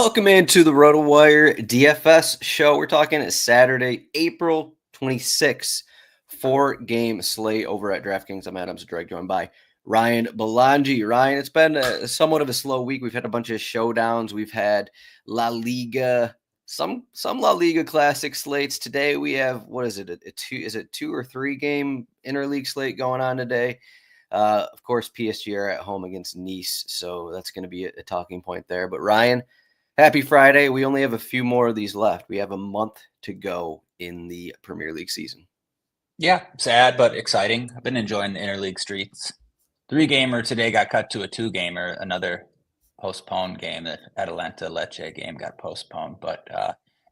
Welcome into the RotoWire DFS show. We're talking Saturday, April 26th, 4-game slate over at DraftKings. I'm Adam Zdroik, joined by Ryan Belongia. Ryan, it's been somewhat of a slow week. We've had a bunch of showdowns. We've had La Liga, some La Liga classic slates. Today we have, what is it? Is it 2 or 3 game interleague slate going on today? Of course, PSG are at home against Nice, so that's going to be a talking point there. But Ryan, happy Friday. We only have a few more of these left. We have a month to go in the Premier League season. Yeah, sad but exciting. I've been enjoying the interleague streets. 3-gamer today got cut to a 2-gamer. Another postponed game. The Atalanta Lecce game got postponed. But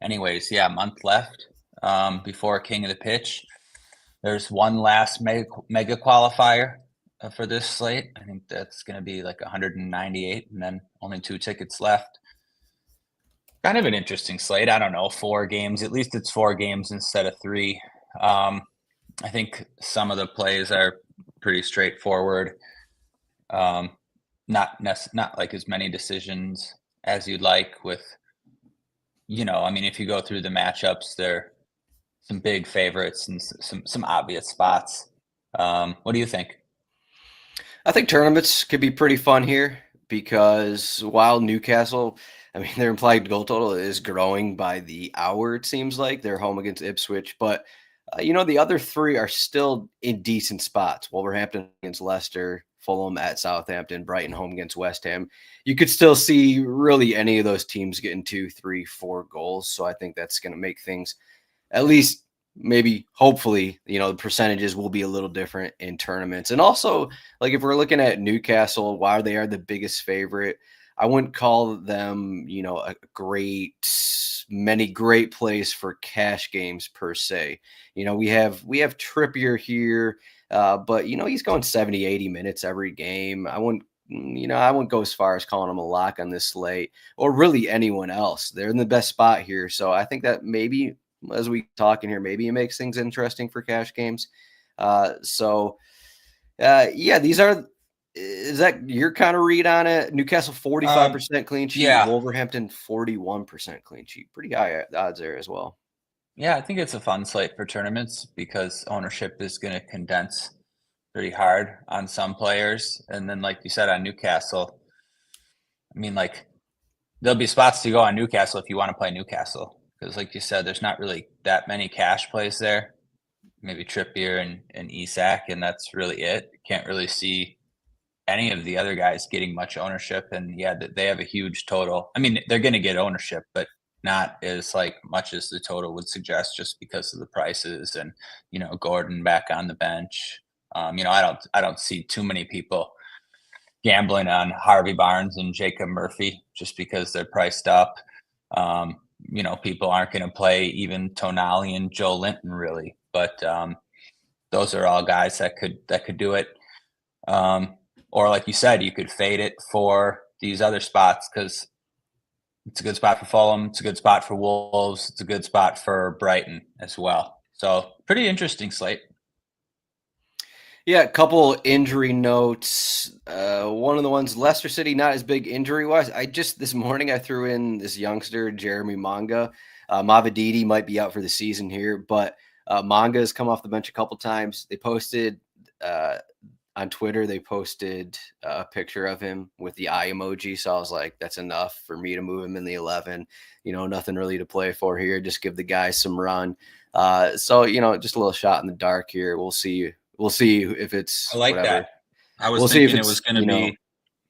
anyways, yeah, a month left before King of the Pitch. There's one last mega qualifier for this slate. I think that's going to be like 198, and then only 2 tickets left. Kind of an interesting slate. I don't know, 4 games. At least it's 4 games instead of 3. I think some of the plays are pretty straightforward. Not like as many decisions as you'd like with, if you go through the matchups, there are some big favorites and some obvious spots. What do you think? I think tournaments could be pretty fun here because while Newcastle, their implied goal total is growing by the hour, it seems like. They're home against Ipswich, but the other 3 are still in decent spots. Wolverhampton against Leicester, Fulham at Southampton, Brighton home against West Ham. You could still see really any of those teams getting 2, 3, 4 goals. So I think that's going to make things, at least maybe, hopefully, the percentages will be a little different in tournaments. And also, like if we're looking at Newcastle, while they are the biggest favorite, I wouldn't call them, many great plays for cash games per se. We have Trippier here, but he's going 70, 80 minutes every game. I wouldn't go as far as calling him a lock on this slate or really anyone else. They're in the best spot here. So I think that maybe as we talk in here, maybe it makes things interesting for cash games. These are. Is that your kind of read on it? Newcastle 45% clean sheet, yeah. Wolverhampton 41% clean sheet. Pretty high odds there as well. Yeah, I think it's a fun slate for tournaments because ownership is going to condense pretty hard on some players. And then, like you said, on Newcastle, there'll be spots to go on Newcastle if you want to play Newcastle. Because like you said, there's not really that many cash plays there. Maybe Trippier and Isak, and that's really it. Can't really see any of the other guys getting much ownership. And yeah, they have a huge total. They're going to get ownership, but not as much as the total would suggest just because of the prices and, Gordon back on the bench. I don't see too many people gambling on Harvey Barnes and Jacob Murphy just because they're priced up. People aren't going to play even Tonali and Joe Linton really, but those are all guys that could do it. Or like you said, you could fade it for these other spots because it's a good spot for Fulham. It's a good spot for Wolves. It's a good spot for Brighton as well. So pretty interesting slate. Yeah, a couple injury notes. One of the ones, Leicester City, not as big injury-wise. This morning I threw in this youngster, Jeremy Manga. Mavididi might be out for the season here, but Manga has come off the bench a couple times. They posted on Twitter, they posted a picture of him with the eye emoji. So I was like, that's enough for me to move him in the 11. Nothing really to play for here. Just give the guy some run. Just a little shot in the dark here. We'll see if it's. I like whatever. that. I was thinking it was going to be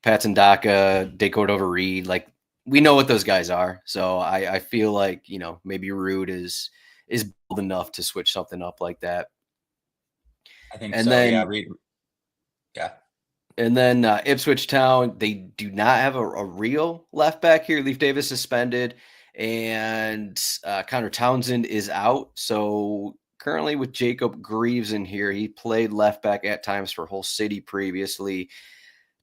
Patson Daka, De Cordova-Reid. Like, we know what those guys are. So I feel like, maybe Rude is bold enough to switch something up like that. I think so. Yeah, Reed. Yeah. And then Ipswich Town, they do not have a real left back here. Leif Davis suspended, and Connor Townsend is out. So currently with Jacob Greaves in here, he played left back at times for Hull City previously.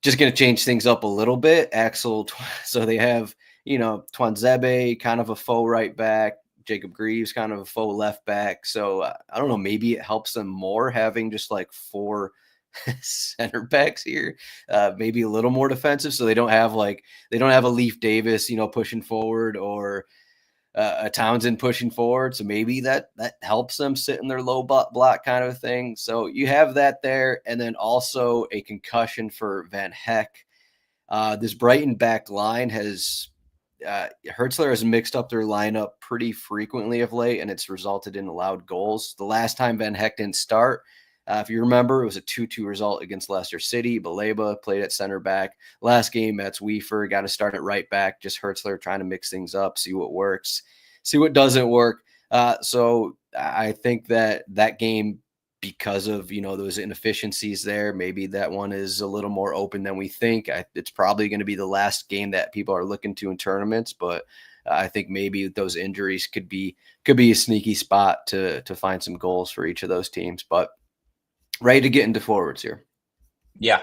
Just going to change things up a little bit. So they have, Twanzebe, kind of a faux right back. Jacob Greaves, kind of a faux left back. So I don't know, maybe it helps them more having just 4 center backs here, maybe a little more defensive, so they don't have a Leaf Davis, pushing forward, or a Townsend pushing forward. So maybe that helps them sit in their low block kind of thing. So you have that there, and then also a concussion for Van Heck. This Brighton back line has Hertzler has mixed up their lineup pretty frequently of late, and it's resulted in allowed goals. The last time Van Heck didn't start, if you remember, it was a 2-2 result against Leicester City. Baleba played at center back. Last game, Mats Weefer got to start at right back. Just Hertzler trying to mix things up, see what works, see what doesn't work. So I think that game, because of those inefficiencies there, maybe that one is a little more open than we think. It's probably going to be the last game that people are looking to in tournaments, but I think maybe those injuries could be a sneaky spot to find some goals for each of those teams. But ready to get into forwards here. Yeah.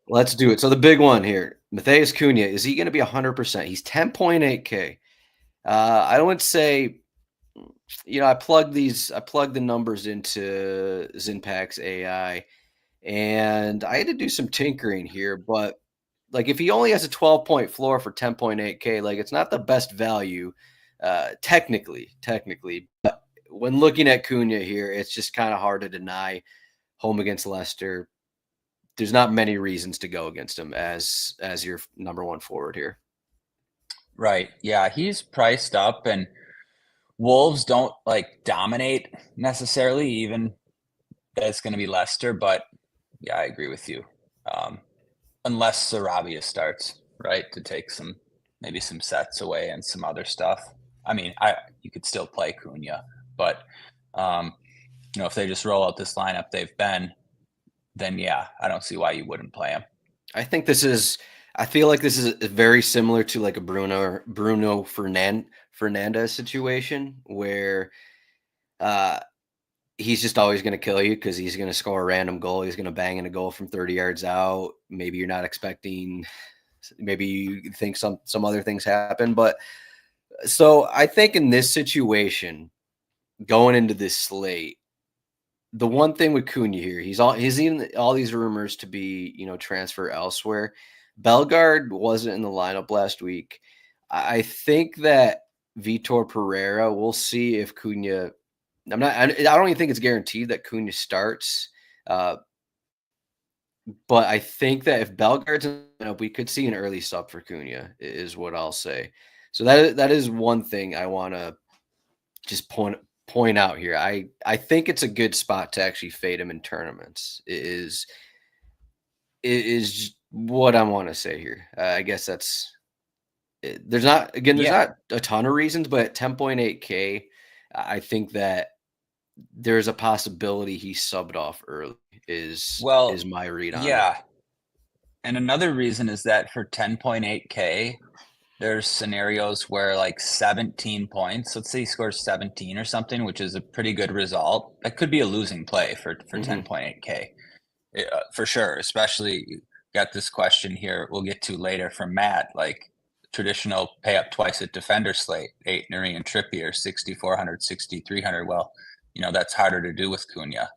Let's do it. So the big one here, Matheus Cunha, is he going to be 100%? He's 10.8K. I wouldn't say, I plugged the numbers into Zinpack's AI, and I had to do some tinkering here, but if he only has a 12-point floor for 10.8K, it's not the best value, technically, but when looking at Cunha here, it's just kind of hard to deny. Home against Leicester, there's not many reasons to go against him as your number one forward here. Right. Yeah, he's priced up, and Wolves don't dominate necessarily, even that it's going to be Leicester. But yeah, I agree with you. Unless Sarabia starts, right, to take maybe some sets away and some other stuff. I mean, you could still play Cunha, but if they just roll out this lineup they've been, then yeah, I don't see why you wouldn't play him. I feel like this is very similar to a Bruno Fernandes situation where he's just always going to kill you because he's going to score a random goal. He's going to bang in a goal from 30 yards out. Maybe you're not expecting, maybe you think some other things happen. But so I think in this situation, going into this slate, the one thing with Cunha here, he's in all these rumors to be, transfer elsewhere. Bellegarde wasn't in the lineup last week. I think that Vitor Pereira, we'll see if Cunha, I don't even think it's guaranteed that Cunha starts. But I think that if Bellegarde's in the lineup, we could see an early sub for Cunha, is what I'll say. So that is one thing I want to just point out here. I think it's a good spot to actually fade him in tournaments. It is what I want to say here. I guess there's not a ton of reasons, but at 10.8K, I think that there's a possibility he subbed off early is my read on it. Yeah. And another reason is that for 10.8K, there's scenarios where 17 points, let's say he scores 17 or something, which is a pretty good result. That could be a losing play for 10.8K. For sure. Especially got this question here we'll get to later from Matt, traditional pay up twice at defender slate, Aitnery and Trippier, 6,400, 6,300. Well, that's harder to do with Cunha.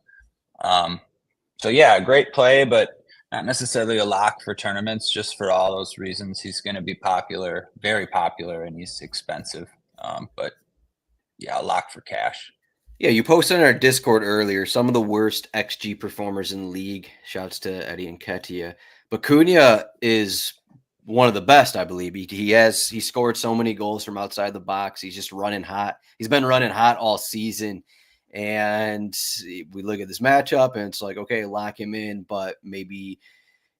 So yeah, great play, but not necessarily a lock for tournaments, just for all those reasons. He's going to be popular, very popular, and he's expensive. But yeah, a lock for cash. Yeah, you posted in our Discord earlier some of the worst XG performers in the league. Shouts to Eddie and Ketia. But Cunha is one of the best, I believe. He scored so many goals from outside the box. He's just running hot. He's been running hot all season. And we look at this matchup and it's okay, lock him in, but maybe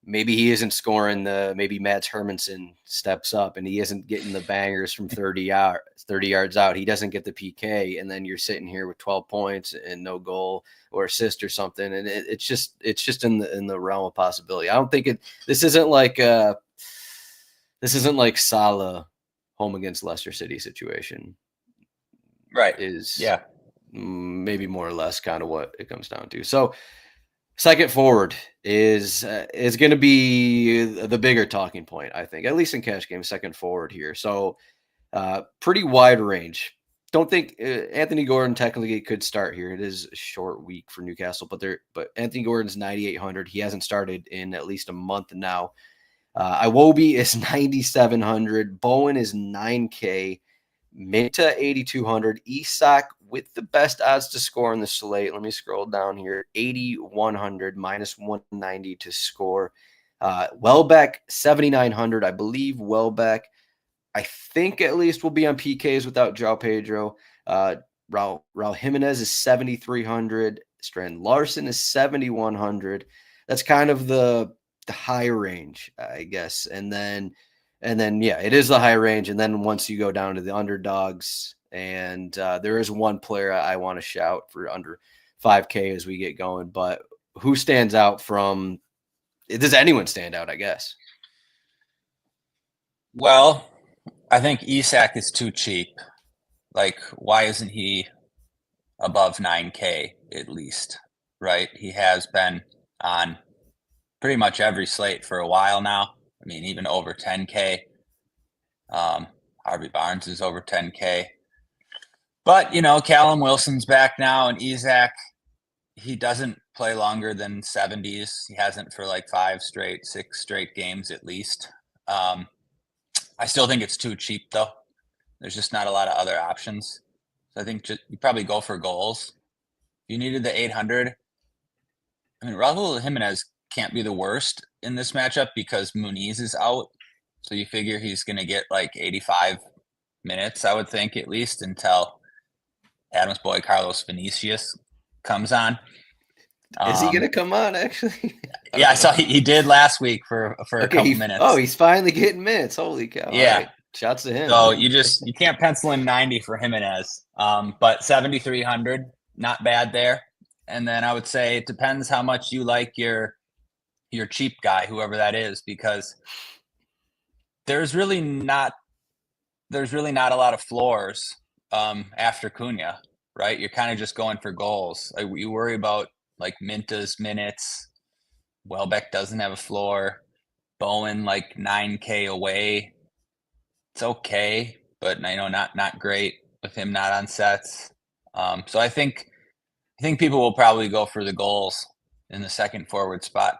he isn't scoring maybe Mats Hermansen steps up and he isn't getting the bangers from 30 yards out. He doesn't get the PK, and then you're sitting here with 12 points and no goal or assist or something. And it's just in the realm of possibility. I don't think this isn't like Salah home against Leicester City situation. Right. Yeah. Maybe more or less kind of what it comes down to. So second forward is going to be the bigger talking point, I think, at least in cash game, second forward here. So pretty wide range. don't think Anthony Gordon technically could start here. It is a short week for Newcastle, but Anthony Gordon's 9,800. He hasn't started in at least a month now. Iwobi is 9,700. Bowen is 9K. Minta 8,200. Isak with the best odds to score in the slate. Let me scroll down here. 8,100 minus 190 to score. Welbeck 7,900. I believe Welbeck, I think at least will be on PKs without João Pedro. Raul Jimenez is 7,300. Strand Larson is 7,100. That's kind of the high range, I guess. And then yeah, it is the high range. And then once you go down to the underdogs, and there is one player I want to shout for under 5K as we get going. But who stands out from? Does anyone stand out? I guess. Well, I think Isak is too cheap. Like, why isn't he above 9K at least? Right? He has been on pretty much every slate for a while now. I mean, even over 10K. Harvey Barnes is over 10K. But, Callum Wilson's back now, and Isak, he doesn't play longer than 70s. He hasn't for like 6 straight games at least. I still think it's too cheap, though. There's just not a lot of other options. So I think you probably go for goals. If you needed the 800, I mean, Raul Jimenez can't be the worst in this matchup because Muniz is out. So you figure he's going to get like 85 minutes, I would think, at least until Adam's boy Carlos Vinicius comes on. Is he going to come on, actually? Yeah, I saw he did last week for a couple minutes. Oh, he's finally getting minutes. Holy cow. Yeah. Right. Shouts to him. So you can't pencil in 90 for Jimenez. But 7,300, not bad there. And then I would say it depends how much you like your cheap guy, whoever that is, because there's really not a lot of floors after Cunha, right? You're kind of just going for goals. Like, you worry about like Minta's minutes. Welbeck doesn't have a floor. Bowen like 9K away. It's okay, but not great with him not on sets. So I think people will probably go for the goals in the second forward spot.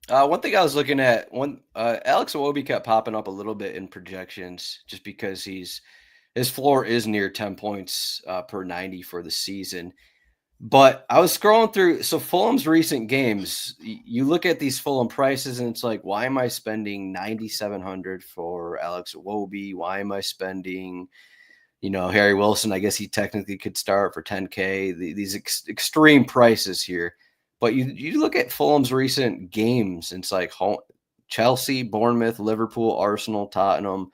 One thing I was looking at, Alex Iwobi kept popping up a little bit in projections just because his floor is near 10 points per 90 for the season. But I was scrolling through, so Fulham's recent games, you look at these Fulham prices and it's like, why am I spending 9,700 for Alex Iwobi? Why am I spending, Harry Wilson? I guess he technically could start for 10K. These extreme prices here. But you look at Fulham's recent games, and it's like Chelsea, Bournemouth, Liverpool, Arsenal, Tottenham,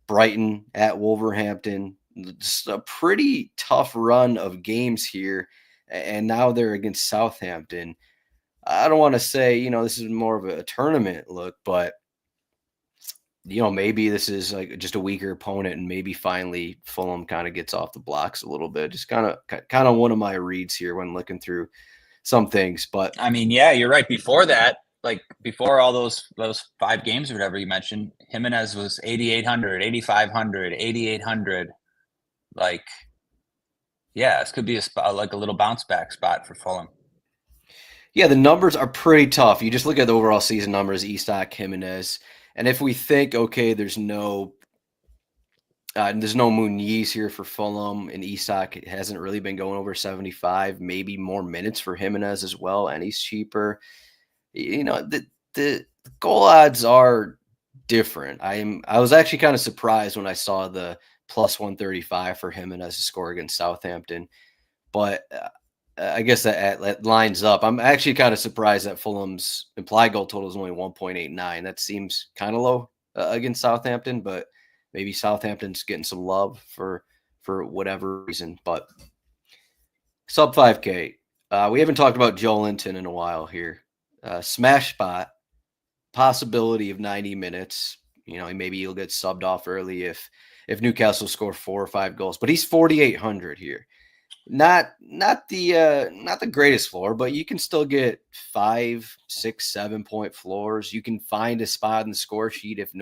Brighton, at Wolverhampton. Just a pretty tough run of games here. And now they're against Southampton. I don't want to say, this is more of a tournament look, but, maybe this is like just a weaker opponent, and maybe finally Fulham kind of gets off the blocks a little bit. Just kind of one of my reads here when looking through some things. But I mean, yeah, you're right. Before that, like before all those 5 games or whatever you mentioned, Jimenez was 8,800, 8,500, 8,800. Like, yeah, this could be a spot, like a little bounce back spot for Fulham. Yeah, the numbers are pretty tough. You just look at the overall season numbers, Isak, Jimenez, and if we think, okay, there's no Muniz here for Fulham, and Isak hasn't really been going over 75, maybe more minutes for Jimenez as well, and he's cheaper. The goal odds are different. I was actually kind of surprised when I saw the plus 135 for Jimenez to score against Southampton, but I guess that lines up. I'm actually kind of surprised that Fulham's implied goal total is only 1.89. That seems kind of low against Southampton, but maybe Southampton's getting some love for whatever reason. But sub 5K. We haven't talked about Joelinton in a while here. Smash spot, possibility of 90 minutes. Maybe he'll get subbed off early if Newcastle score 4 or 5 goals. But he's 4,800 here. Not the greatest floor, but you can still get 5, 6, 7 point floors. You can find a spot in the score sheet if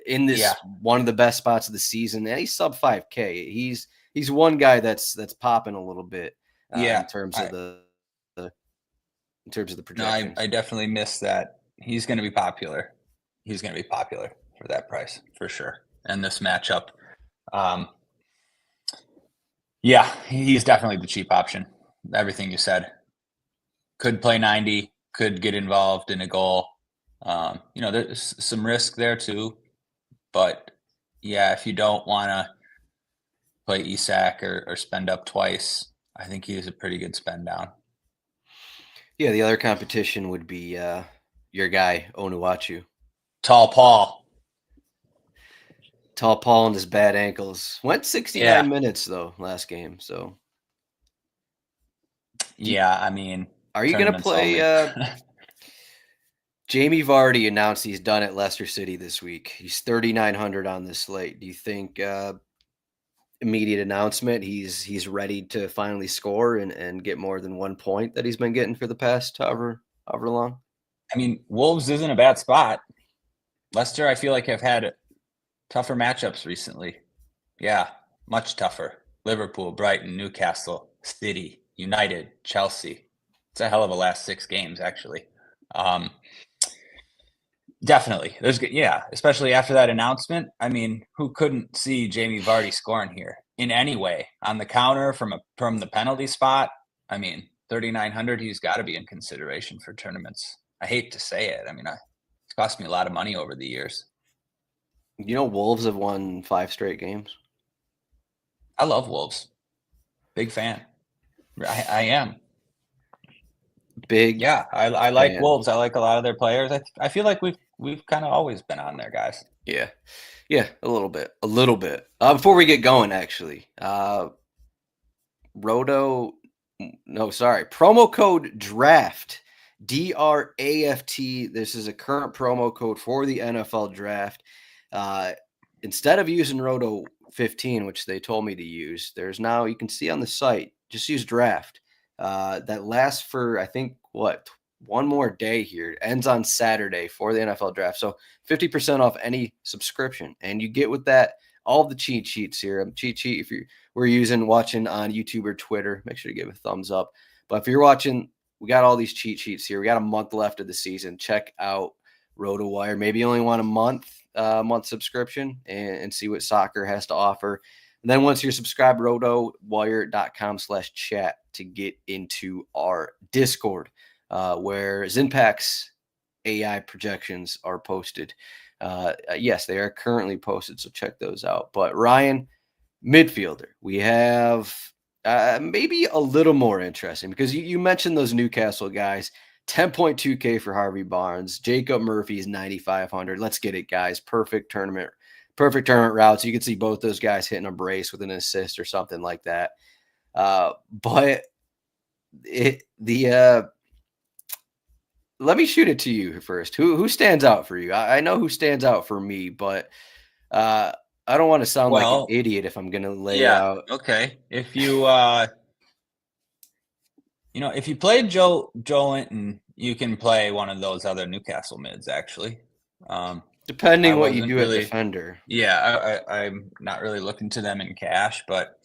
in this one of the best spots of the season, and he's sub 5K. He's one guy that's popping a little bit in terms of the projections. No, I definitely missed that. He's going to be popular. He's going to be popular for that price for sure. And this matchup, he's definitely the cheap option. Everything you said. Could play 90, could get involved in a goal. There's some risk there too. But yeah, if you don't want to play Isak or spend up twice, I think he is a pretty good spend down. Yeah, the other competition would be your guy, Onuachu. Tall Paul and his bad ankles. Went 69 minutes, though, last game. So, I mean, are you going to play? Jamie Vardy announced he's done at Leicester City this week. He's 3,900 on this slate. Do you think immediate announcement he's ready to finally score and get more than 1 point that he's been getting for the past however long? I mean, Wolves isn't a bad spot. Leicester, I feel like, have had tougher matchups recently. Yeah, much tougher. Liverpool, Brighton, Newcastle, City, United, Chelsea. It's a hell of a last 6 games, actually. Definitely. Especially after that announcement. I mean, who couldn't see Jamie Vardy scoring here in any way? On the counter, from the penalty spot. I mean, 3,900, he's got to be in consideration for tournaments. I hate to say it. I mean, it's cost me a lot of money over the years. Wolves have won 5 straight games. I love Wolves. Big fan. I am. Big. Yeah, I like Wolves. I like a lot of their players. I feel like we've kind of always been on there, guys. Yeah, a little bit. Before we get going, actually, promo code DRAFT, DRAFT. This is a current promo code for the NFL draft. Instead of using Roto 15, which they told me to use, there's now, you can see on the site, just use draft. That lasts for, I think, one more day here. It ends on Saturday for the NFL draft. So 50% off any subscription. And you get with that all of the cheat sheets here. Cheat sheet, if we're watching on YouTube or Twitter, make sure to give a thumbs up. But if you're watching, we got all these cheat sheets here. We got a month left of the season. Check out RotoWire. Maybe you only want a month subscription and see what soccer has to offer. And then once you're subscribed, rotowire.com/chat to get into our Discord, where Zinpac's AI projections are posted. Yes, they are currently posted, so check those out. But Ryan, midfielder, we have maybe a little more interesting because you mentioned those Newcastle guys. 10.2K for Harvey Barnes. Jacob Murphy's 9,500. Let's get it, guys. Perfect tournament routes. You can see both those guys hitting a brace with an assist or something like that. But let me shoot it to you first. Who stands out for you? I know who stands out for me, but I don't want to sound like an idiot if I'm going to lay out. Okay. If you if you played Joe Linton, you can play one of those other Newcastle mids, actually. Depending what you do at defender. Yeah, I'm not really looking to them in cash, but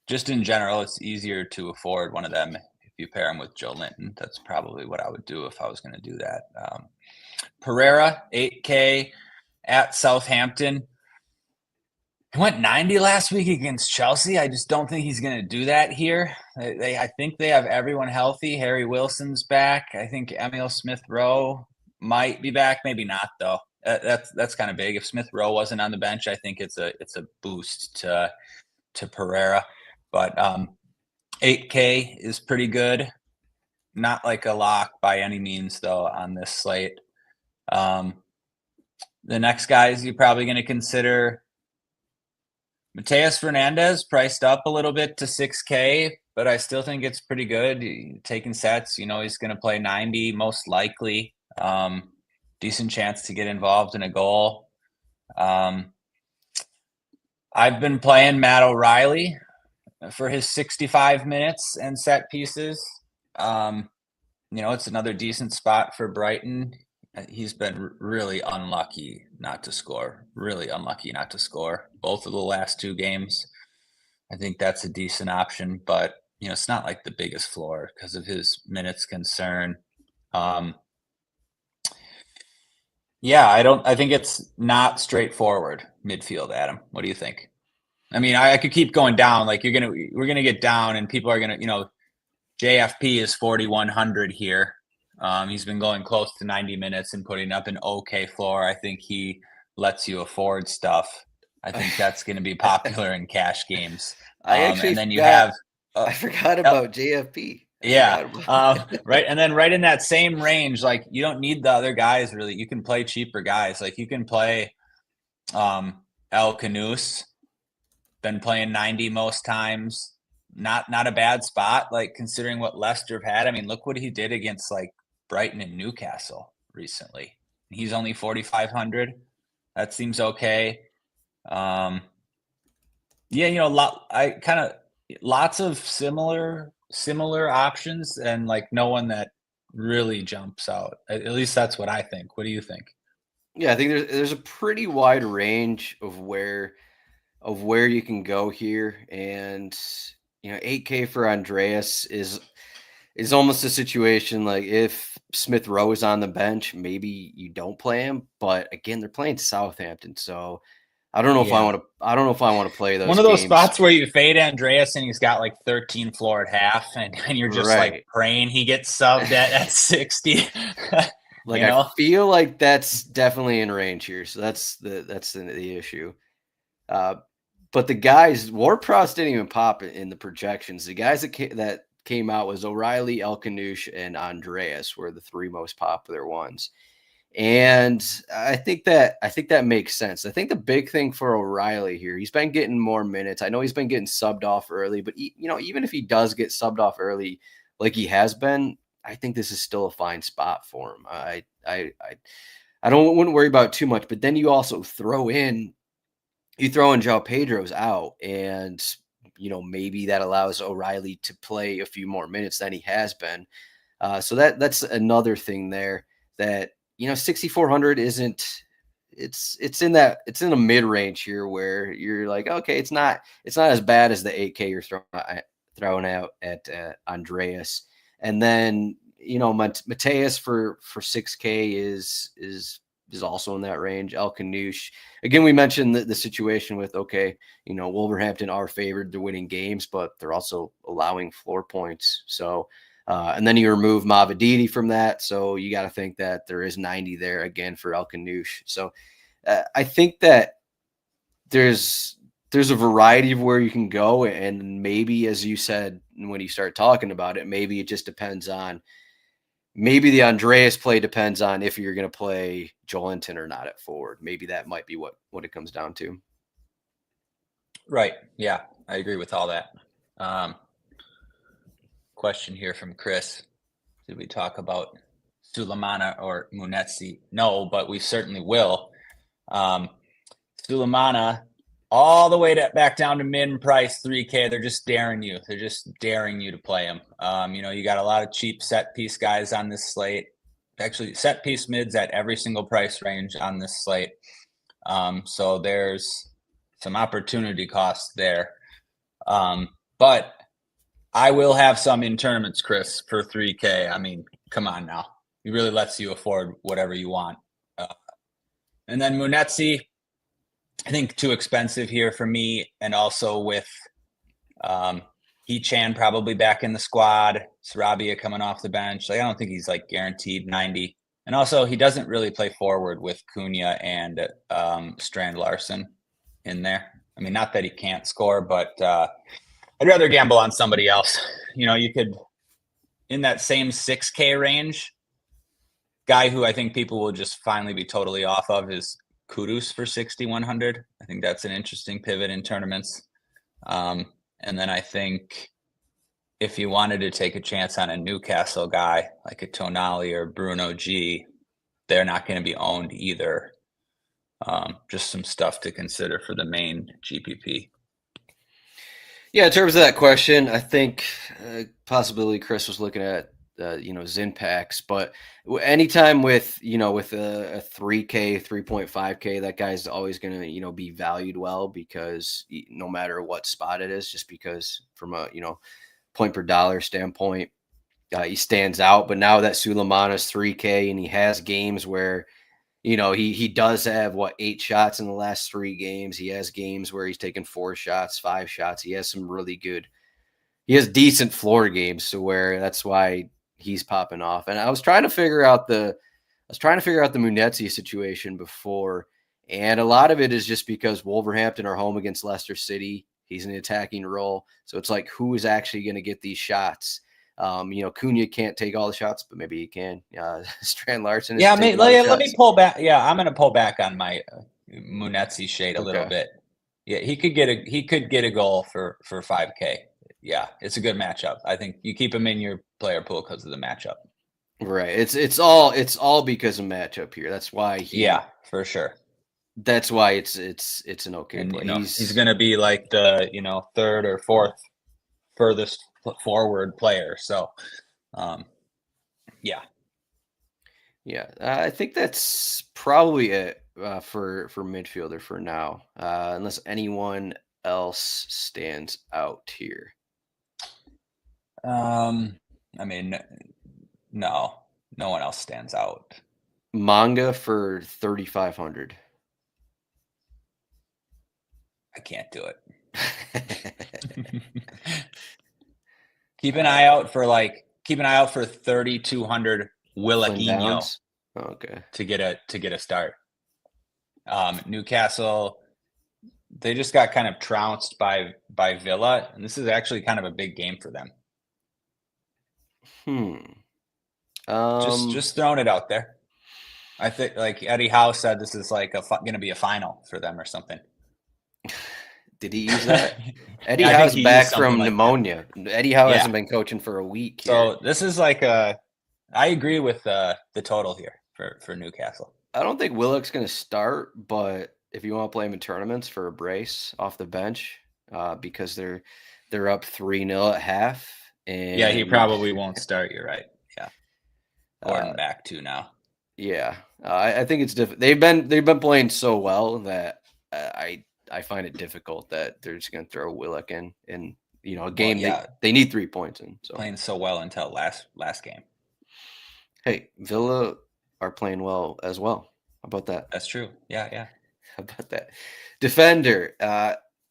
just in general, it's easier to afford one of them if you pair them with Joe Linton. That's probably what I would do if I was going to do that. Pereira, 8K at Southampton. He went 90 last week against Chelsea. I just don't think he's going to do that here. I think they have everyone healthy. Harry Wilson's back. I think Emile Smith-Rowe might be back. Maybe not, though. That's kind of big. If Smith-Rowe wasn't on the bench, I think it's a boost to Pereira. But 8K is pretty good. Not like a lock by any means, though, on this slate. The next guys you're probably going to consider Mateus Fernandez, priced up a little bit to 6K, but I still think it's pretty good. Taking sets, he's going to play 90 most likely. Decent chance to get involved in a goal. I've been playing Matt O'Reilly for his 65 minutes and set pieces. It's another decent spot for Brighton. He's been really unlucky not to score. Really unlucky not to score. Both of the last 2 games. I think that's a decent option, but it's not like the biggest floor because of his minutes concern. I think it's not straightforward midfield, Adam. What do you think? I mean, I could keep going down. Like we're gonna get down, and people are gonna, JFP is 4,100 here. He's been going close to 90 minutes and putting up an okay floor. I think he lets you afford stuff. I think that's going to be popular in cash games. I forgot about JFP. Right. And then right in that same range, like you don't need the other guys really. You can play cheaper guys. Like you can play El Canus, been playing 90 most times. Not a bad spot, like considering what Leicester have had. I mean, look what he did against like Brighton and Newcastle recently. He's only 4,500. That seems okay. Lots of similar options, and like no one that really jumps out. At least that's what I think. What do you think? Yeah, I think there's a pretty wide range of where you can go here, and 8K for Andreas is almost a situation like if Smith Rowe is on the bench, maybe you don't play him. But again, they're playing Southampton, so I don't know if I want to. I don't know if I want to play those. One of those games. spots where you fade Andreas and he's got like 13 floor at half, and you're just like praying he gets subbed at 60. I feel like that's definitely in range here, so that's the issue. But the guys, Ward-Prowse didn't even pop in the projections. The guys that came out was O'Reilly, El Canouche, and Andreas were the 3 most popular ones. And I think that makes sense. I think the big thing for O'Reilly here, he's been getting more minutes. I know he's been getting subbed off early, but even if he does get subbed off early, like he has been, I think this is still a fine spot for him. I wouldn't worry about it too much. But then you also throw in João Pedro's out, and maybe that allows O'Reilly to play a few more minutes than he has been. So that's another thing there that 6,400 isn't. It's in a mid range here where you're like, okay, it's not as bad as the 8K you're throwing out at Andreas, and then Mateus for 6K is also in that range. El Canouche. Again, we mentioned the situation with, Wolverhampton are favored to winning games, but they're also allowing floor points. So, and then you remove Mavididi from that. So you got to think that there is 90 there again for El Canouche. So I think that there's a variety of where you can go. And maybe, as you said, when you start talking about it, maybe it just depends on, maybe the Andreas play depends on if you're going to play Joelinton or not at forward. Maybe that might be what it comes down to. Right. Yeah, I agree with all that. Question here from Chris. Did we talk about Sulemana or Munetsi? No, but we certainly will. Sulemana, all the way back down to min price 3K. They're just daring you. They're just daring you to play him. You got a lot of cheap set piece guys on this slate. Actually, set piece mids at every single price range on this slate. So there's some opportunity costs there. But I will have some in tournaments, Chris, for 3K. I mean, come on now. He really lets you afford whatever you want. And then Munetsi, I think too expensive here for me. And also with Hee-Chan probably back in the squad, Sarabia coming off the bench. I don't think he's like guaranteed 90. And also he doesn't really play forward with Cunha and Strand Larson in there. I mean, not that he can't score, but I'd rather gamble on somebody else. You could, in that same 6K range, guy who I think people will just finally be totally off of is Kudus for 6,100. I think that's an interesting pivot in tournaments. And then I think if you wanted to take a chance on a Newcastle guy like a Tonali or Bruno G, they're not going to be owned either. Just some stuff to consider for the main GPP. Yeah, in terms of that question, I think possibility Chris was looking at Zinpacks, but anytime with with a 3K, 3.5K, that guy's always going to be valued well because no matter what spot it is, just because from a point per dollar standpoint, he stands out. But now that Suleimana's 3K and he has games where he does have 8 shots in the last 3 games. He has games where he's taken 4 shots, 5 shots. He has some really good. He has decent floor games, so where that's why he's popping off. And I was trying to figure out the Munetzi situation before, and a lot of it is just because Wolverhampton are home against Leicester City. He's in an attacking role, so it's like who is actually going to get these shots? Cunha can't take all the shots, but maybe he can. Strand Larson is taking all the let me shots. pull back. Yeah, I'm going to pull back on my Munetzi shade a little Okay. bit. Yeah, he could get a goal for 5K. Yeah, it's a good matchup. I think you keep him in your player pool because of the matchup. Right. It's all because of matchup here. That's why Yeah, for sure. That's why it's an okay And play. he's going to be like the third or fourth furthest forward player. So, yeah. Yeah, I think that's probably it for midfielder for now, unless anyone else stands out here. I mean, no one else stands out. Manga for 3,500. I can't do it. Keep an eye out for 3,200 Willaquinho Okay. to get a start. Newcastle, they just got kind of trounced by Villa, and this is actually kind of a big game for them. Just throwing it out there. I think like Eddie Howe said, this is like going to be a final for them or something. Did he use that? Eddie Howe's back from pneumonia. Eddie Howe hasn't been coaching for a week here. So this is like I agree with the total here for Newcastle. I don't think Willock's going to start, but if you want to play him in tournaments for a brace off the bench, because they're up 3-0 at half. And yeah, he probably won't start. You're right. Yeah, Gordon back too now. Yeah, I think it's different. They've been playing so well that I find it difficult that they're just going to throw Willock in a game. They need 3 points in. So playing so well until last game. Hey, Villa are playing well as well. How about that? That's true. Yeah. How about that? Defender.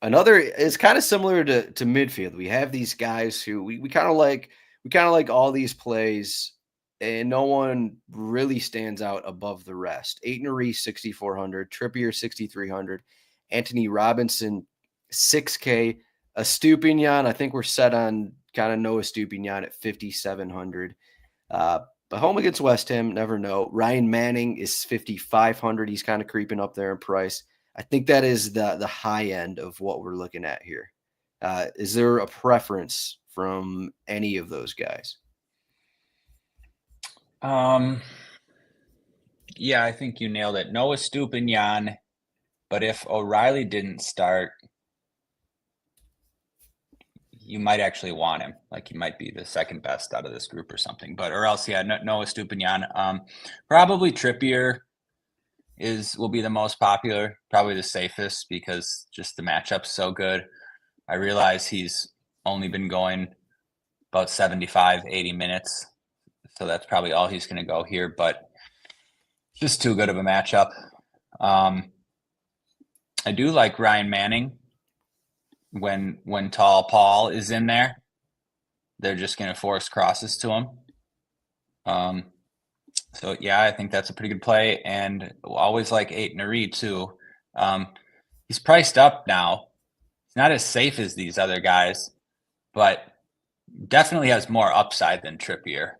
Another is kind of similar to midfield. We have these guys who we kind of like. We kind of like all these plays, and no one really stands out above the rest. Aitnery 6,400, Trippier 6,300, Anthony Robinson 6K, Estupinian. I think we're set on kind of Noah Estupinian at 5,700. But home against West Ham, never know. Ryan Manning is 5,500. He's kind of creeping up there in price. I think that is the high end of what we're looking at here. Is there a preference from any of those guys? Yeah, I think you nailed it. Noah Estupinian, but if O'Reilly didn't start, you might actually want him. Like he might be the second best out of this group or something. But or else, yeah, Noah Estupinian. Probably Trippier will be the most popular, probably the safest because just the matchup's so good. I realize he's only been going about 75, 80 minutes. So that's probably all he's going to go here, but just too good of a matchup. I do like Ryan Manning when Tall Paul is in there. They're just going to force crosses to him. So, yeah, I think that's a pretty good play. And always like Aitnery too. He's priced up now. He's not as safe as these other guys, but definitely has more upside than Trippier.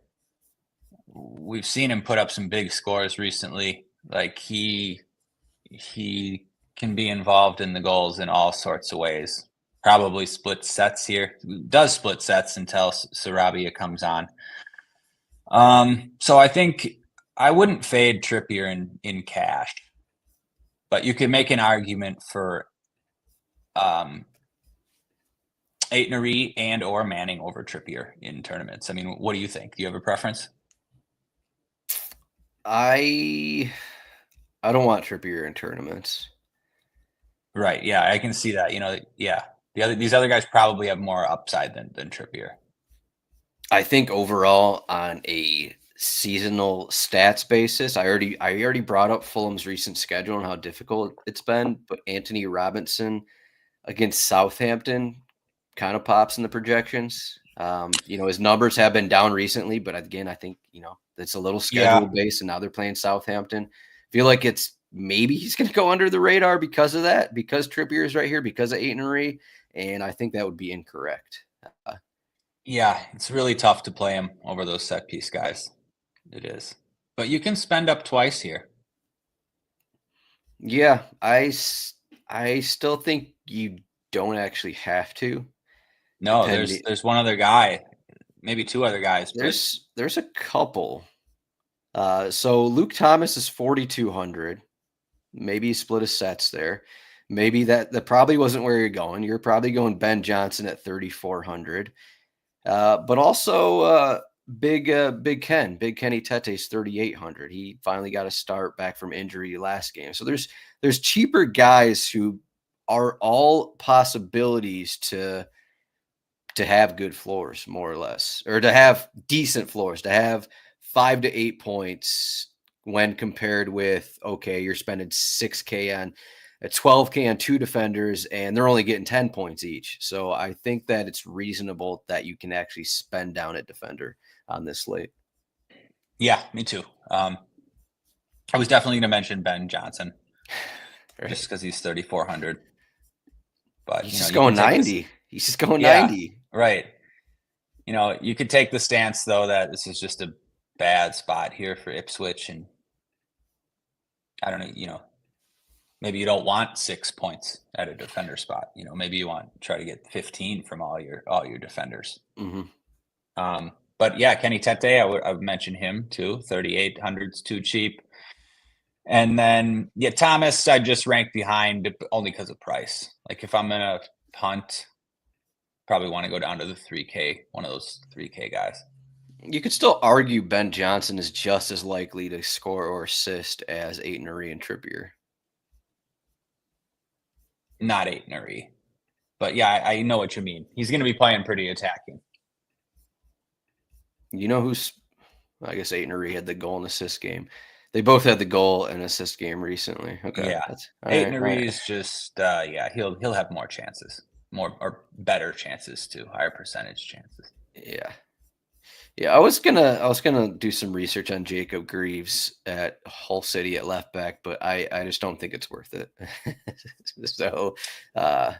We've seen him put up some big scores recently. Like he can be involved in the goals in all sorts of ways. Probably split sets here. Does split sets until Sarabia comes on. So I think I wouldn't fade Trippier in cash, but you could make an argument for Aitnery and or Manning over Trippier in tournaments. I mean, what do you think? Do you have a preference? I don't want Trippier in tournaments. Right. Yeah, I can see that. Yeah. These other guys probably have more upside than Trippier. I think overall on a seasonal stats basis, I already brought up Fulham's recent schedule and how difficult it's been, but Anthony Robinson against Southampton kind of pops in the projections. His numbers have been down recently, but again, I think, it's a little schedule based and now they're playing Southampton. Feel like maybe he's going to go under the radar because of that, because Trippier is right here, because of Aitnery, and I think that would be incorrect. Yeah, it's really tough to play him over those set piece guys. It is. But you can spend up twice here. Yeah, I still think you don't actually have to. No, there's one other guy, maybe two other guys. There's a couple. So Luke Thomas is 4,200. Maybe he split his sets there. Maybe that probably wasn't where you're going. You're probably going Ben Johnson at 3,400. But also Big Kenny Tete's 3,800. He finally got a start back from injury last game. So there's cheaper guys who are all possibilities to have good floors, more or less, or to have decent floors, to have 5 to 8 points when compared with, okay, you're spending 6K on 12K on two defenders and they're only getting 10 points each. So I think that it's reasonable that you can actually spend down at defender on this slate. Yeah, me too. I was definitely going to mention Ben Johnson just because he's 3,400. But he's just going 90. He's just going 90. Right. You could take the stance though that this is just a bad spot here for Ipswich, and I don't know, maybe you don't want 6 points at a defender spot. Maybe you want to try to get 15 from all your defenders. Mm-hmm. But yeah, Kenny Tete, I would mention him too. 3,800's too cheap. And then Thomas, I just ranked behind only because of price. Like if I'm gonna punt, probably want to go down to the 3K, one of those 3K guys. You could still argue Ben Johnson is just as likely to score or assist as Aitnery and Trippier. Not Aitnery. But yeah, I know what you mean. He's going to be playing pretty attacking. You know who's, I guess Aitnery had the goal and assist game. They both had the goal and assist game recently. Okay. Yeah. Aitnery is just, he'll have more chances, more or better chances too, higher percentage chances. Yeah. Yeah, I was gonna do some research on Jacob Greaves at Hull City at left back, but I just don't think it's worth it. So, as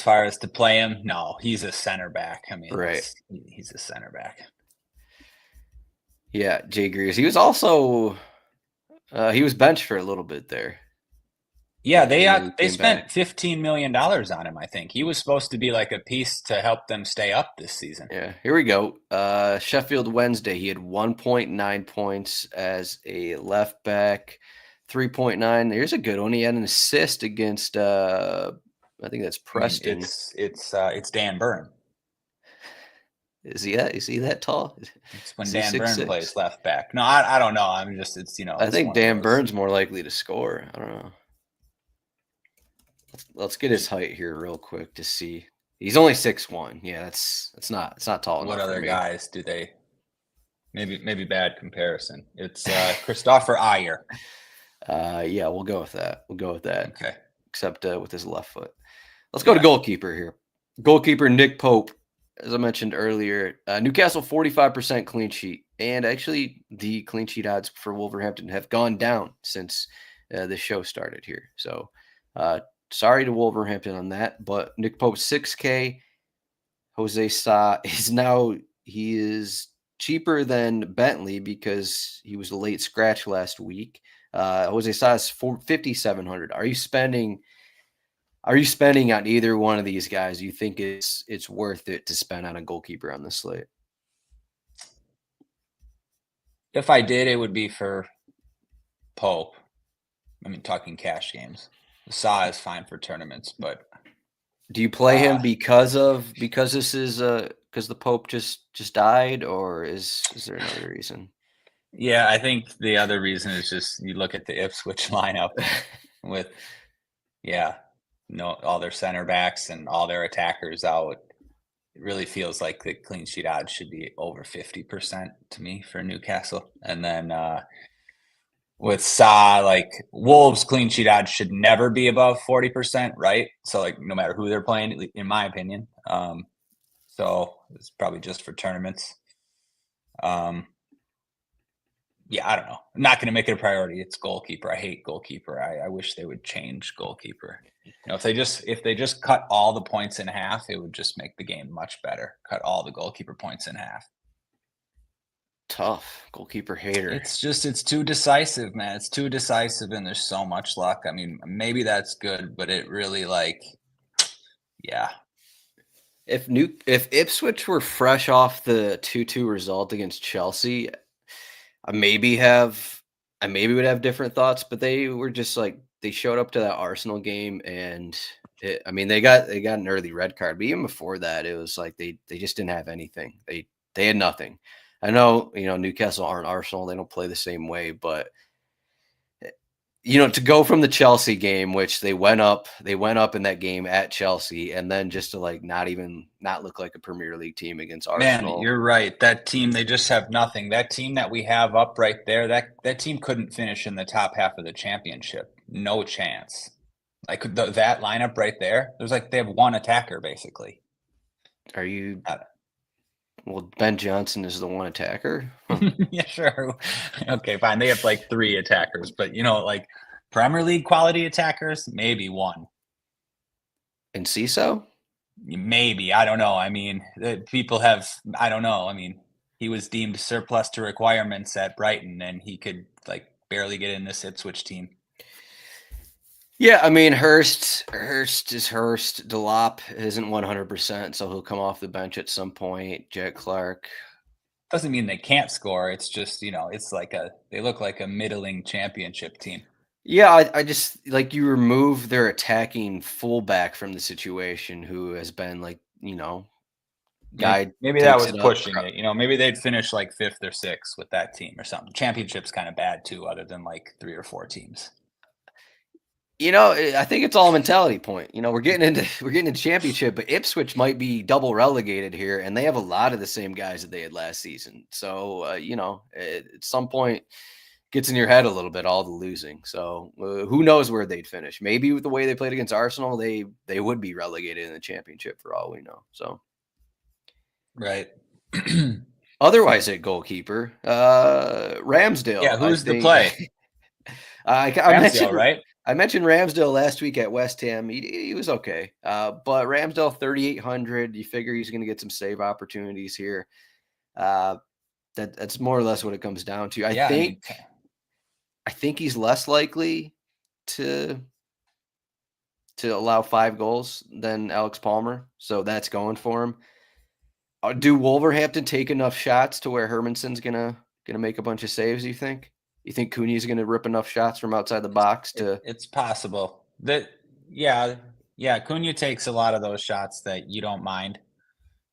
far as to play him, no, he's a center back. I mean, right, he's a center back. Yeah, Jay Greaves. He was also he was benched for a little bit there. Yeah, they spent $15 million on him, I think. He was supposed to be like a piece to help them stay up this season. Yeah, here we go. Sheffield Wednesday, he had 1.9 points as a left back, 3.9. Here's a good one. He had an assist against I think that's Preston. It's Dan Burn. Is he that tall? It's when Dan Burn plays left back. No, I don't know. I'm just I think Dan Burn's more likely to score. I don't know. Let's get his height here real quick to see. He's only 6'1". Yeah, it's not tall enough. What other guys do they? Maybe bad comparison. It's Christopher Ayer. Yeah, we'll go with that. Okay. Except with his left foot. Let's go to goalkeeper here. Goalkeeper Nick Pope, as I mentioned earlier, Newcastle 45% clean sheet, and actually the clean sheet odds for Wolverhampton have gone down since the show started here. So. Sorry to Wolverhampton on that, but Nick Pope 6K. Jose Sa he is cheaper than Bentley because he was a late scratch last week. Jose Sa is 5,700. Are you spending on either one of these guys? Do you think it's worth it to spend on a goalkeeper on this slate? If I did, it would be for Pope. I mean, talking cash games. Sa is fine for tournaments, but Do you play him because this is because the Pope just died, or is there another reason? Yeah, I think the other reason is just you look at the Ipswich lineup with all their center backs and all their attackers out. It really feels like the clean sheet odds should be over 50% to me for Newcastle. And then with Sa, like Wolves clean sheet odds should never be above 40%, right? So like no matter who they're playing, in my opinion. So it's probably just for tournaments. Yeah, I don't know. I'm not going to make it a priority. It's goalkeeper. I hate goalkeeper. I wish they would change goalkeeper. If they just cut all the points in half, it would just make the game much better. Cut all the goalkeeper points in half. Tough goalkeeper hater. It's too decisive, man. It's too decisive, and there's so much luck. I mean, maybe that's good, but it really yeah. If Ipswich were fresh off the 2-2 result against Chelsea, I maybe would have different thoughts, but they were just like they showed up to that Arsenal game, and they got an early red card, but even before that, it was like they just didn't have anything. They had nothing. I know Newcastle aren't Arsenal; they don't play the same way, but to go from the Chelsea game, which they went up in that game at Chelsea, and then just to not look like a Premier League team against Arsenal. Man, you're right. That team, they just have nothing. That team that we have up right there, that team couldn't finish in the top half of the championship. No chance. Like that lineup right there, they have one attacker basically. Are you? Well, Ben Johnson is the one attacker. Yeah, sure. Okay, fine. They have like three attackers, but Premier League quality attackers, maybe one. And CISO? Maybe. I don't know. I mean, people have, I don't know. I mean, he was deemed surplus to requirements at Brighton, and he could barely get in this Ipswich team. Yeah, I mean, Hurst is Hurst. Delop isn't 100%, so he'll come off the bench at some point. Jack Clark. Doesn't mean they can't score. It's just, it's they look like a middling championship team. Yeah, I just you remove their attacking fullback from the situation, who has been guy. Maybe that was pushing it. Maybe they'd finish like 5th or 6th with that team or something. Championship's kind of bad too, other than 3 or 4 teams. I think it's all a mentality point. We're getting into championship, but Ipswich might be double relegated here, and they have a lot of the same guys that they had last season. So at some point, gets in your head a little bit, all the losing. So who knows where they'd finish? Maybe with the way they played against Arsenal, they would be relegated in the championship for all we know. So right. Otherwise, at goalkeeper, Ramsdale. Yeah, who's the play? Ramsdale, right? I mentioned Ramsdale last week at West Ham. He was okay, but Ramsdale 3,800. You figure he's going to get some save opportunities here. That's more or less what it comes down to. I think he's less likely to allow 5 goals than Alex Palmer, so that's going for him. Do Wolverhampton take enough shots to where Hermanson's gonna make a bunch of saves? You think? You think Cunha's gonna rip enough shots from outside the box to? It's possible that Cunha takes a lot of those shots that you don't mind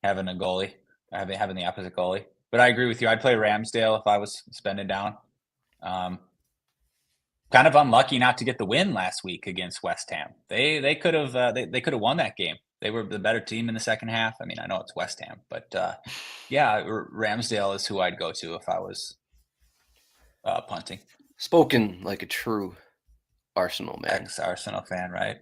having a goalie, having the opposite goalie. But I agree with you. I'd play Ramsdale if I was spending down. Kind of unlucky not to get the win last week against West Ham. They could have they could have won that game. They were the better team in the second half. I mean, I know it's West Ham, but Ramsdale is who I'd go to if I was punting. Spoken like a true Arsenal man. Ex-Arsenal fan, right?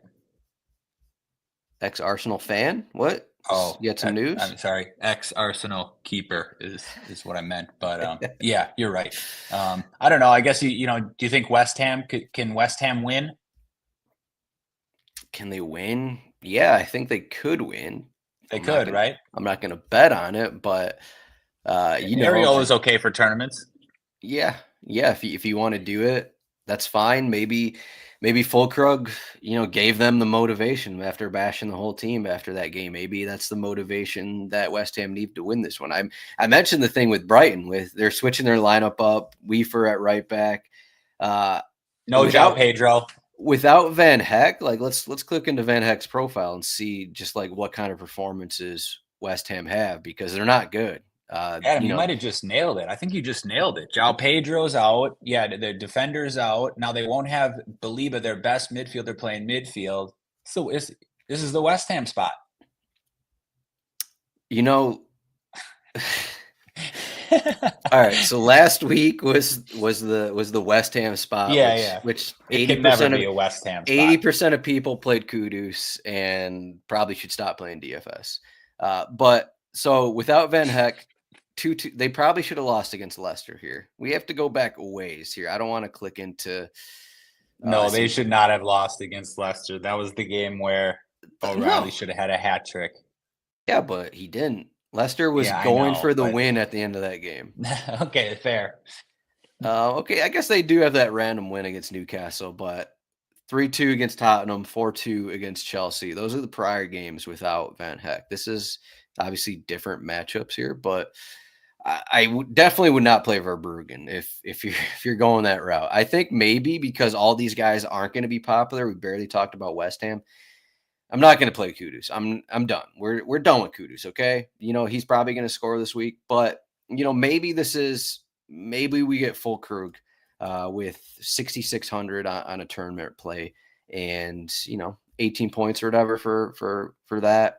Ex-Arsenal fan? What? Oh, you had some news? I'm sorry. Ex-Arsenal keeper is what I meant. But yeah, you're right. I don't know. I guess do you think West Ham can West Ham win? Can they win? Yeah, I think they could win. They could, right? I'm not going to bet on it, but Ariel is okay for tournaments. Yeah. If you want to do it, that's fine. Maybe Fulkrug, gave them the motivation after bashing the whole team after that game. Maybe that's the motivation that West Ham need to win this one. I mentioned the thing with Brighton they're switching their lineup up. Weaver at right back. No João Pedro. without Van Heck, like let's click into Van Heck's profile and see just like what kind of performances West Ham have, because they're not good. Adam, you might have just nailed it. I think you just nailed it. João Pedro's out. Yeah, the defender's out. Now they won't have Baliba, their best midfielder, playing midfield. So this is the West Ham spot. All right. So last week was the West Ham spot. Which 80% be a West Ham spot. 80% of people played Kudus and probably should stop playing DFS. But so without Van Heck, 2-2, they probably should have lost against Leicester here. We have to go back a ways here. I don't want to click into. No, they should not have lost against Leicester. That was the game where O'Reilly should have had a hat trick. Yeah, but he didn't. Leicester was going for the win at the end of that game. Okay, fair. Okay, I guess they do have that random win against Newcastle, but 3-2 against Tottenham, 4-2 against Chelsea. Those are the prior games without Van Heck. This is obviously different matchups here, but I definitely would not play Verbruggen if you're going that route. I think maybe because all these guys aren't going to be popular. We barely talked about West Ham. I'm not going to play Kudus. I'm done. We're done with Kudus. Okay, he's probably going to score this week, but maybe we get full Krug with 6,600 on a tournament play, and 18 points or whatever for that.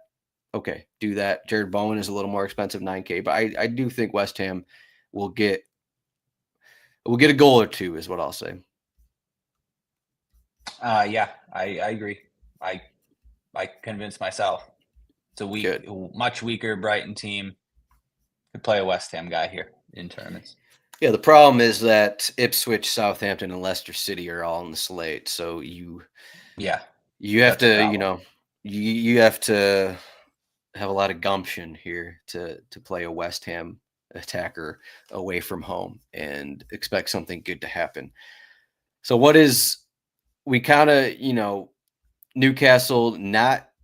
Okay, do that. Jared Bowen is a little more expensive, 9K, but I do think West Ham will get a goal or two, is what I'll say. Yeah, I agree. I convinced myself. It's a much weaker Brighton team. Could play a West Ham guy here in tournaments. Yeah, the problem is that Ipswich, Southampton, and Leicester City are all in the slate. So you have to, you have to have a lot of gumption here to play a West Ham attacker away from home and expect something good to happen. So we kind of, Newcastle,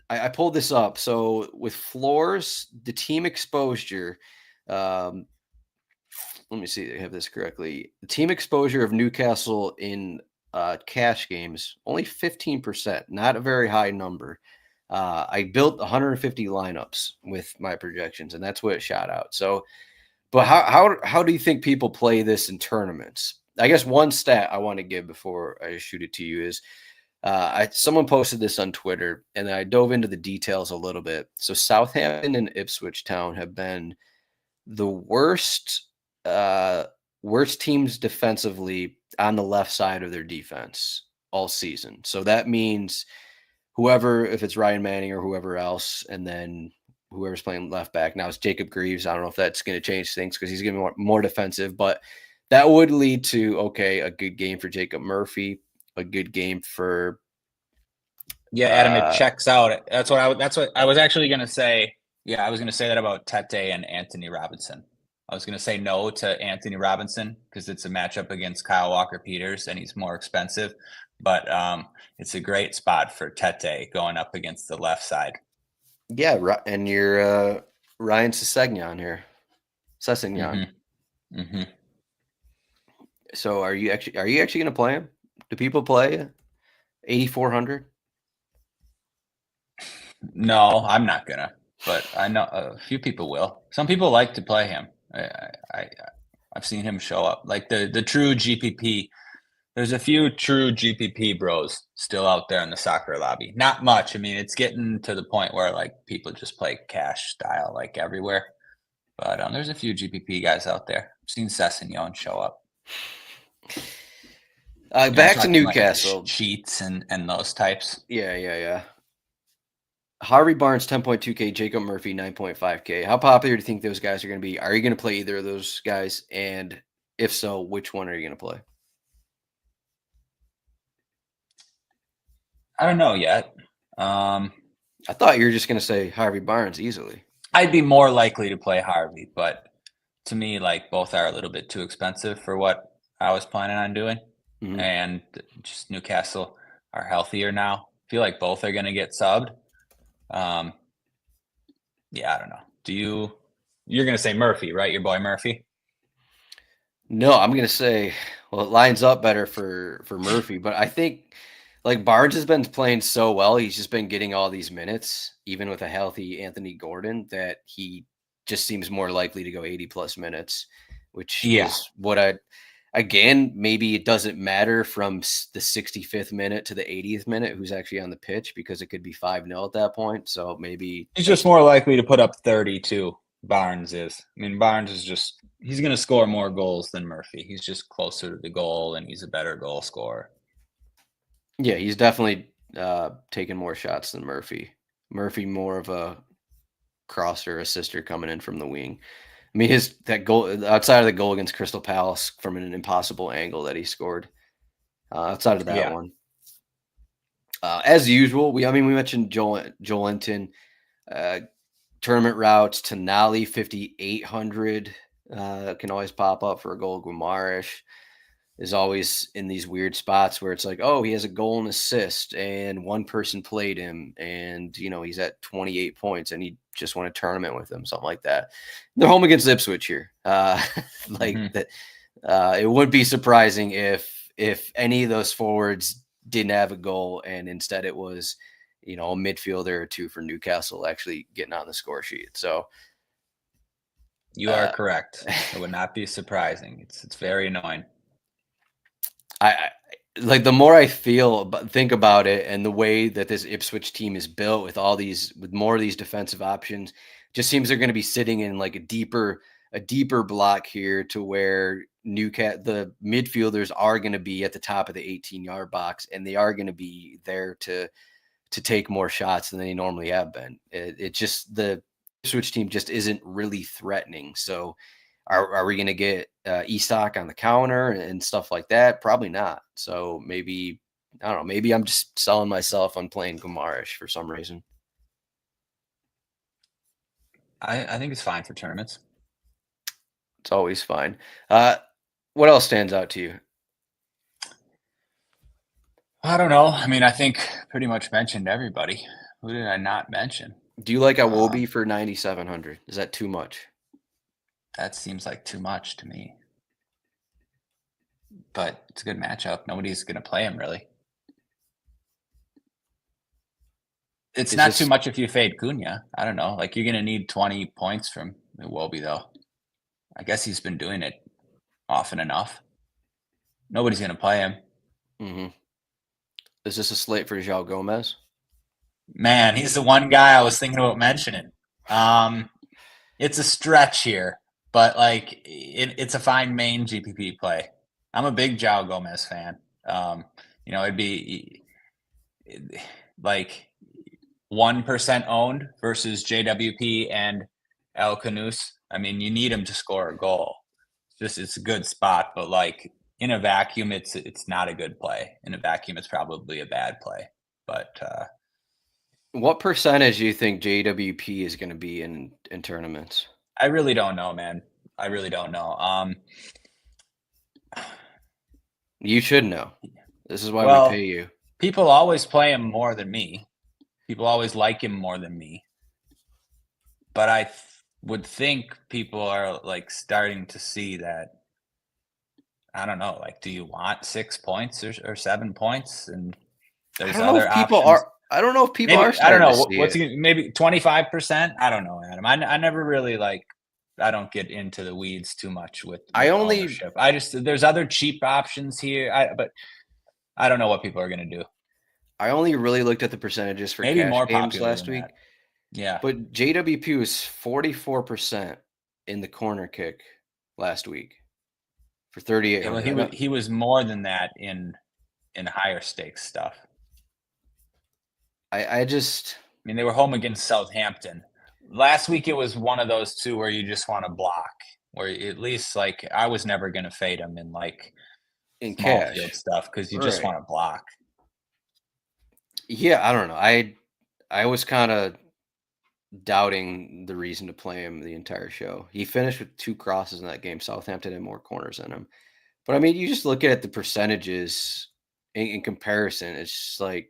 I pulled this up. So with floors, the team exposure, let me see if I have this correctly. The team exposure of Newcastle in cash games, only 15%, not a very high number. I built 150 lineups with my projections, and that's what it shot out. So, but how do you think people play this in tournaments? I guess one stat I want to give before I shoot it to you is someone posted this on Twitter, and I dove into the details a little bit. So Southampton and Ipswich Town have been the worst teams defensively on the left side of their defense all season. So that means if it's Ryan Manning or whoever else, and then whoever's playing left back. Now it's Jacob Greaves. I don't know if that's going to change things because he's going to be more defensive, but that would lead to, a good game for Jacob Murphy, a good game for. Yeah, Adam, it checks out. That's what I was actually going to say. Yeah, I was going to say that about Tete and Anthony Robinson. I was going to say no to Anthony Robinson because it's a matchup against Kyle Walker-Peters and he's more expensive. But it's a great spot for Tete going up against the left side. Yeah, and you're Ryan Sessegnon here. Sessegnon. Mm-hmm. So are you actually going to play him? Do people play 8,400? No, I'm not gonna. But I know a few people will. Some people like to play him. I've seen him show up. Like the true GPP. There's a few true GPP bros still out there in the soccer lobby. Not much. I mean, it's getting to the point where like people just play cash style like everywhere. But there's a few GPP guys out there. I've seen Sessegnon show up. Back to Newcastle. Like cheats and those types. Yeah. Harvey Barnes, 10.2K, Jacob Murphy, 9.5K. How popular do you think those guys are going to be? Are you going to play either of those guys? And if so, which one are you going to play? I don't know yet. I thought you were just going to say Harvey Barnes easily. I'd be more likely to play Harvey, but to me, like both are a little bit too expensive for what I was planning on doing. Mm-hmm. And just Newcastle are healthier now. I feel like both are going to get subbed. Yeah, I don't know. You're going to say Murphy, right? Your boy Murphy? No, I'm going to say, well, it lines up better for Murphy, but I think Like Barnes has been playing so well. He's just been getting all these minutes, even with a healthy Anthony Gordon, that he just seems more likely to go 80 plus minutes, which Yeah. is what I, again, maybe it doesn't matter from the 65th minute to the 80th minute who's actually on the pitch because it could be 5-0 at that point. So maybe He's just more likely to put up 30 too. Barnes is. I mean, Barnes is just, he's going to score more goals than Murphy. He's just closer to the goal and he's a better goal scorer. Yeah, he's definitely taking more shots than Murphy. Murphy more of a crosser, assister coming in from the wing. I mean, that goal outside of the goal against Crystal Palace from an impossible angle that he scored. Outside of that one, as usual, we mentioned Joelinton, tournament routes. Tonali 5,800 can always pop up for a goal. Guimaraes is always in these weird spots where it's like, oh, he has a goal and assist, and one person played him, and he's at 28 points, and he just won a tournament with him, something like that. They're home against Ipswich here, that. It wouldn't be surprising if any of those forwards didn't have a goal, and instead it was, a midfielder or two for Newcastle actually getting on the score sheet. So you are correct. It would not be surprising. It's very annoying. I like the more I think about it, and the way that this Ipswich team is built with more of these defensive options, just seems they're going to be sitting in like a deeper block here, to where the midfielders are going to be at the top of the 18-yard box, and they are going to be there to take more shots than they normally have been. It just, the Ipswich team just isn't really threatening. So are we going to get Isak on the counter and stuff like that? Probably not. So maybe, I don't know, maybe I'm just selling myself on playing Guimaraes for some reason. I think it's fine for tournaments. It's always fine. What else stands out to you? I don't know. I mean, I think pretty much mentioned everybody. Who did I not mention? Do you like Iwobi for 9,700? Is that too much? That seems like too much to me. But it's a good matchup. Nobody's going to play him, really. It's not too much if you fade Cunha. I don't know. Like, you're going to need 20 points from Iwobi, though. I guess he's been doing it often enough. Nobody's going to play him. Mm-hmm. Is this a slate for João Gomez? Man, he's the one guy I was thinking about mentioning. It's a stretch here, but like it's a fine main GPP play. I'm a big João Gomez fan. It'd be like 1% owned versus JWP and El Canus. I mean, you need him to score a goal. It's a good spot, but like in a vacuum, it's not a good play. In a vacuum, it's probably a bad play. But what percentage do you think JWP is going to be in tournaments? I really don't know, man. I really don't know. You should know. This is why we pay you. People always play him more than me. People always like him more than me. But I would think people are like starting to see that. I don't know. Like, do you want 6 points or 7 points? And there's other options. I don't know if people are starting to see what's maybe 25%. I don't know, Adam. I never really like. I don't get into the weeds too much with ownership. There's other cheap options here. But I don't know what people are going to do. I only really looked at the percentages for maybe cash more games last week. That. Yeah, but JWP was 44% in the corner kick last week for 3,800. Yeah, well, he was more than that in higher stakes stuff. I mean, they were home against Southampton. Last week, it was one of those two where you just want to block, where at least, like, I was never going to fade them in, like, in small cash field stuff because you just want to block. Yeah, I don't know. I was kind of doubting the reason to play him the entire show. He finished with 2 crosses in that game. Southampton had more corners than him. But, I mean, you just look at the percentages in comparison. It's just like,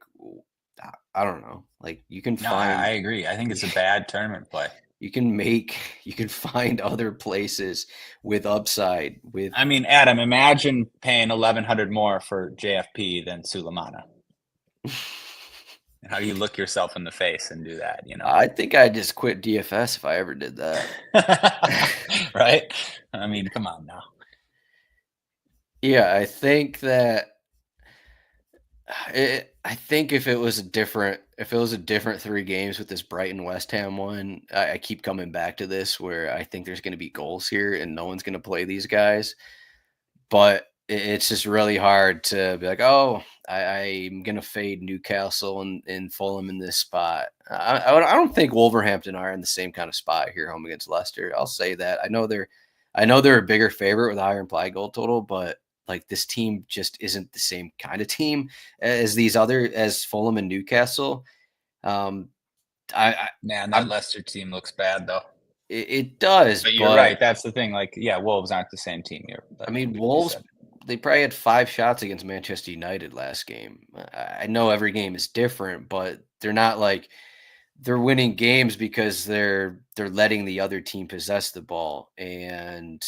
I don't know. Like, you can find. I agree. I think it's a bad tournament play. You can find other places with upside. I mean, Adam, imagine paying 1,100 more for JFP than Sulemana. How do you look yourself in the face and do that, I think I'd just quit DFS if I ever did that. Right? I mean, come on now. Yeah, I think that I think if it was a different 3 games with this Brighton West Ham one, I keep coming back to this where I think there's going to be goals here and no one's going to play these guys. But it's just really hard to be like, oh, I'm going to fade Newcastle and Fulham in this spot. I don't think Wolverhampton are in the same kind of spot here home against Leicester. I'll say that. I know they're a bigger favorite with a higher implied goal total, but like this team just isn't the same kind of team as Fulham and Newcastle. Um, Man, that I'm Leicester team looks bad though. it does, But you're right. but That's the thing. Like, yeah, Wolves aren't the same team here. I Like mean, you Wolves, said. they probably had 5 shots against Manchester United last game. I know every game is different, but they're not like they're winning games because they're letting the other team possess the ball and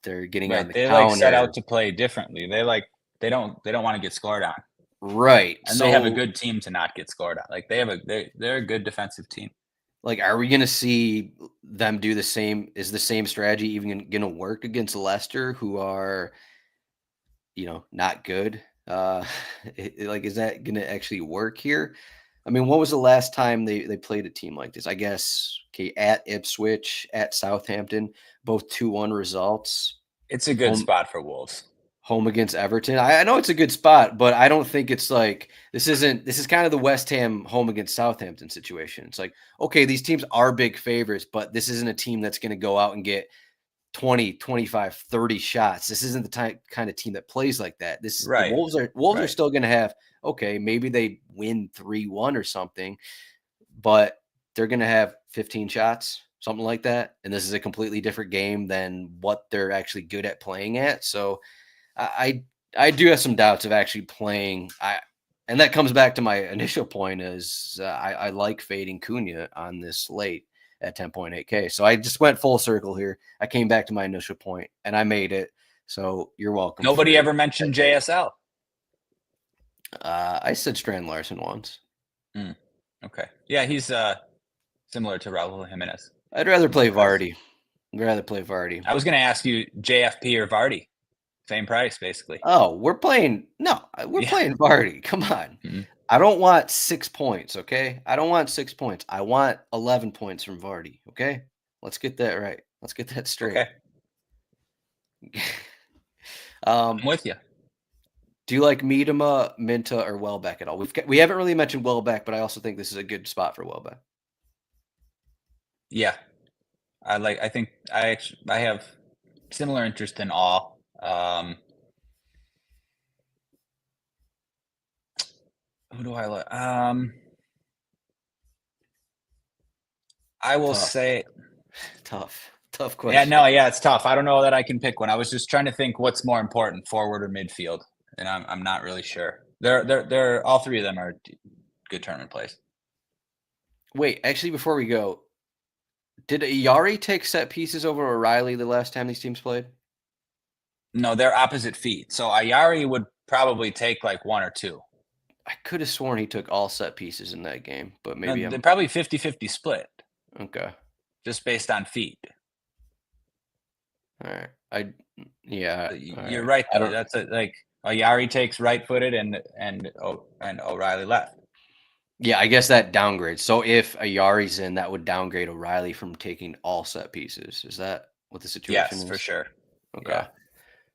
they're getting on Right. the They like set counter. out to play differently. They don't want to get scored on. Right. And they have a So, good team to not get scored on. Like they're a good defensive team. like, are we going to see them do the same? Is the same strategy even going to work against Leicester, who are, not good? Like, is that going to actually work here? I mean, what was the last time they played a team like this? I guess, okay, at Ipswich, at Southampton, both 2-1 results. It's a good Home spot for Wolves. home against Everton. I know it's a good spot, but I don't think it's like this is kind of the West Ham home against Southampton situation. It's like, okay, these teams are big favorites, but this isn't a team that's going to go out and get 20, 25, 30 shots. This isn't the kind of team that plays like that. The Right. Wolves are Right. still going to have, okay, maybe they win 3-1 or something, but they're going to have 15 shots, something like that. And this is a completely different game than what they're actually good at playing at. So I do have some doubts of actually playing. And that comes back to my initial point is I like fading Cunha on this slate at 10.8K. So I just went full circle here. I came back to my initial point and I made it. So you're welcome. Nobody ever mentioned JSL. I said Strand Larson once. Okay. Yeah, he's similar to Raul Jimenez. I'd rather play Vardy. I was going to ask you JFP or Vardy. Same price, basically. Oh, we're playing Vardy. Come on. Mm-hmm. I don't want 6 points, okay? I don't want 6 points. I want 11 points from Vardy, okay? Let's get that right. Let's get that straight. Okay. I'm with you. Do you like Miedema, Minta, or Welbeck at all? We haven't really mentioned Welbeck, but I also think this is a good spot for Welbeck. Yeah. I think I have similar interest in all. Who do I like? I will say tough question. Yeah, it's tough. I don't know that I can pick one. I was just trying to think what's more important, forward or midfield, and I'm not really sure. They're all three of them are good tournament plays. Wait, actually, before we go, did Ayari take set pieces over O'Reilly the last time these teams played? No, they're opposite feet. So Ayari would probably take like 1 or 2. I could have sworn he took all set pieces in that game, but maybe they're probably 50-50 split. Okay. Just based on feet. All right. You're right though. That's like Ayari takes right-footed and O'Reilly left. Yeah, I guess that downgrades. So if Ayari's in, that would downgrade O'Reilly from taking all set pieces. Is that what the situation is? Yes, for sure. Okay. Yeah.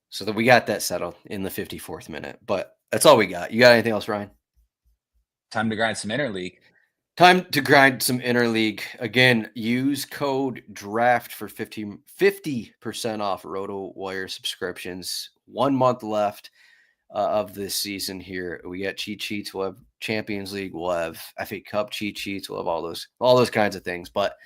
So that we got that settled in the 54th minute. But that's all we got. You got anything else, Ryan? Time to grind some interleague. Time to grind some interleague. Again, use code DRAFT for 50% off RotoWire subscriptions. 1 month left of this season here. We got cheat sheets. We'll have Champions League. We'll have FA Cup cheat sheets. We'll have all those kinds of things. But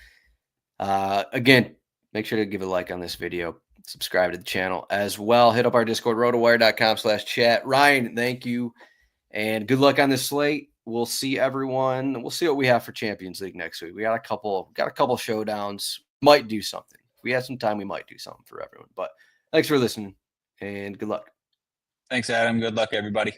again, make sure to give a like on this video. Subscribe to the channel as well. Hit up our Discord, rotowire.com/chat. Ryan, thank you. And good luck on this slate. We'll see everyone. We'll see what we have for Champions League next week. We got a couple showdowns. Might do something. If we have some time, we might do something for everyone. But thanks for listening and good luck. Thanks, Adam. Good luck, everybody.